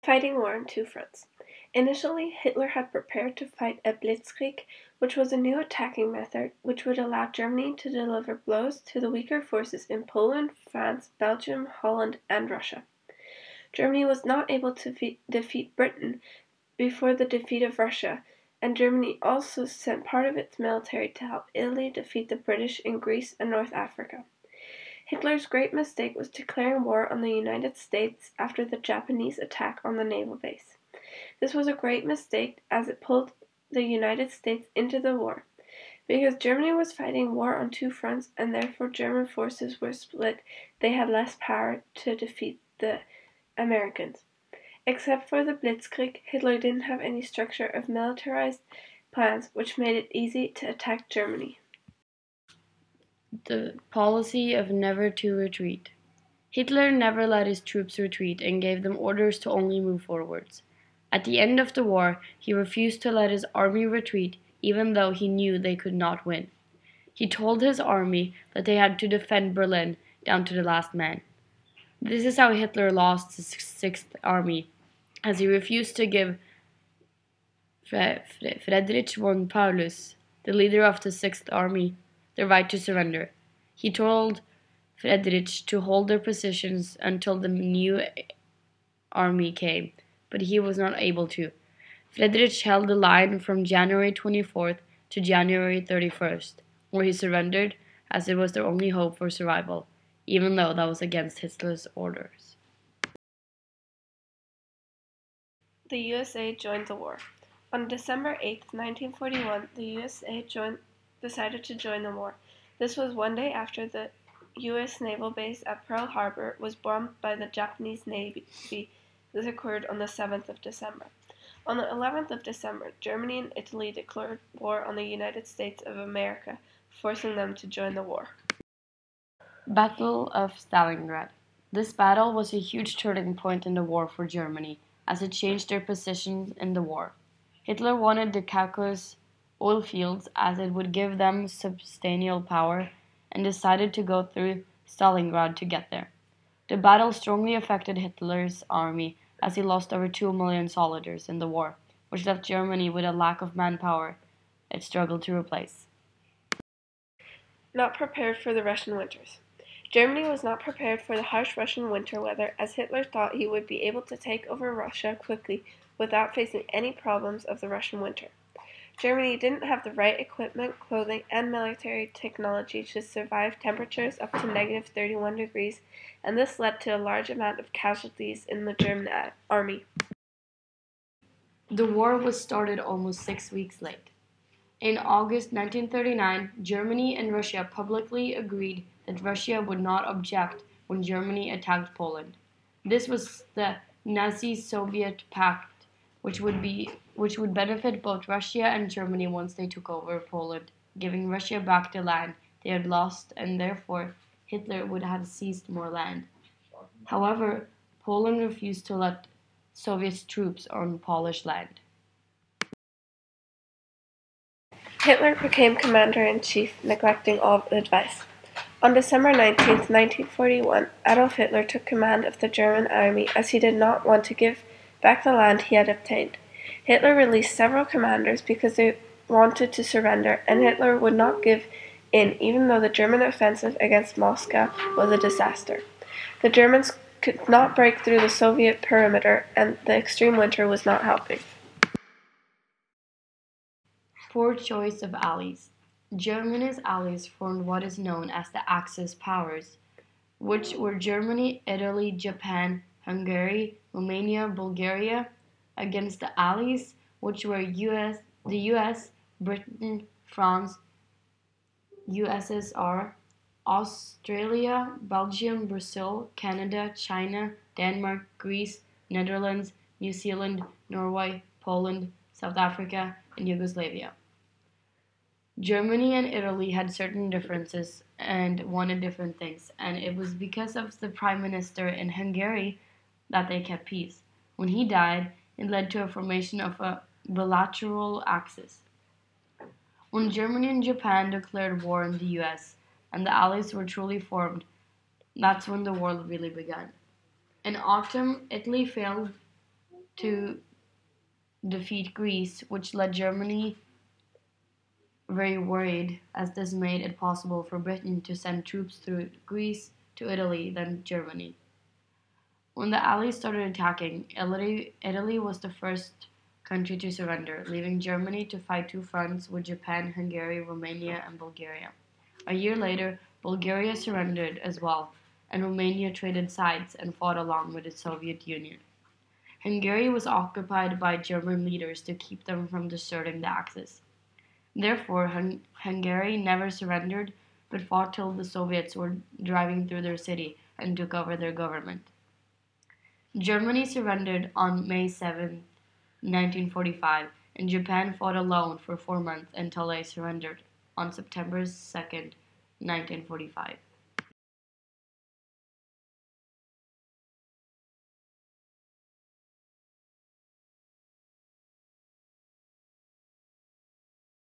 Fighting war on two fronts. Initially, Hitler had prepared to fight a blitzkrieg, which was a new attacking method which would allow Germany to deliver blows to the weaker forces in Poland, France, Belgium, Holland, and Russia. Germany was not able to defeat Britain before the defeat of Russia, and Germany also sent part of its military to help Italy defeat the British in Greece and North Africa. Hitler's great mistake was declaring war on the United States after the Japanese attack on the naval base. This was a great mistake as it pulled the United States into the war. Because Germany was fighting war on two fronts and therefore German forces were split, they had less power to defeat the Americans. Except for the Blitzkrieg, Hitler didn't have any structure of militarized plans, which made it easy to attack Germany. The policy of never to retreat. Hitler never let his troops retreat and gave them orders to only move forwards. At the end of the war, he refused to let his army retreat, even though he knew they could not win. He told his army that they had to defend Berlin down to the last man. This is how Hitler lost his Sixth Army, as he refused to give Friedrich von Paulus, the leader of the Sixth Army, the right to surrender. He told Friedrich to hold their positions until the new army came, but he was not able to. Friedrich held the line from January 24th to January 31st, where he surrendered as it was their only hope for survival, even though that was against Hitler's orders. The USA joined the war. On December 8, 1941, the USA decided to join the war. This was one day after the U.S. naval base at Pearl Harbor was bombed by the Japanese Navy. This occurred on the 7th of December. On the 11th of December, Germany and Italy declared war on the United States of America, forcing them to join the war. Battle of Stalingrad. This battle was a huge turning point in the war for Germany, as it changed their position in the war. Hitler wanted the Caucasus oil fields as it would give them substantial power, and decided to go through Stalingrad to get there. The battle strongly affected Hitler's army as he lost over 2 million soldiers in the war, which left Germany with a lack of manpower it struggled to replace. Not prepared for the Russian winters. Germany was not prepared for the harsh Russian winter weather, as Hitler thought he would be able to take over Russia quickly without facing any problems of the Russian winter. Germany didn't have the right equipment, clothing, and military technology to survive temperatures up to negative 31 degrees, and this led to a large amount of casualties in the German army. The war was started almost 6 weeks late. In August 1939, Germany and Russia publicly agreed that Russia would not object when Germany attacked Poland. This was the Nazi-Soviet Pact, which would benefit both Russia and Germany once they took over Poland, giving Russia back the land they had lost, and therefore Hitler would have seized more land. However, Poland refused to let Soviet troops on Polish land. Hitler became commander-in-chief, neglecting all advice. On December 19, 1941, Adolf Hitler took command of the German army as he did not want to give back the land he had obtained. Hitler released several commanders because they wanted to surrender, and Hitler would not give in even though the German offensive against Moscow was a disaster. The Germans could not break through the Soviet perimeter, and the extreme winter was not helping. Poor choice of allies. Germany's allies formed what is known as the Axis powers, which were Germany, Italy, Japan, Hungary, Romania, Bulgaria, against the Allies, which were the US, Britain, France, USSR, Australia, Belgium, Brazil, Canada, China, Denmark, Greece, Netherlands, New Zealand, Norway, Poland, South Africa, and Yugoslavia. Germany and Italy had certain differences and wanted different things, and it was because of the Prime Minister in Hungary that they kept peace. When he died, it led to a formation of a bilateral axis. When Germany and Japan declared war on the US and the Allies were truly formed, that's when the war really began. In autumn, Italy failed to defeat Greece, which led Germany very worried, as this made it possible for Britain to send troops through Greece to Italy, then Germany. When the Allies started attacking, Italy was the first country to surrender, leaving Germany to fight two fronts with Japan, Hungary, Romania, and Bulgaria. A year later, Bulgaria surrendered as well, and Romania traded sides and fought along with the Soviet Union. Hungary was occupied by German leaders to keep them from deserting the Axis. Therefore, Hungary never surrendered, but fought till the Soviets were driving through their city and took over their government. Germany surrendered on May 7, 1945, and Japan fought alone for 4 months until they surrendered on September 2nd, 1945.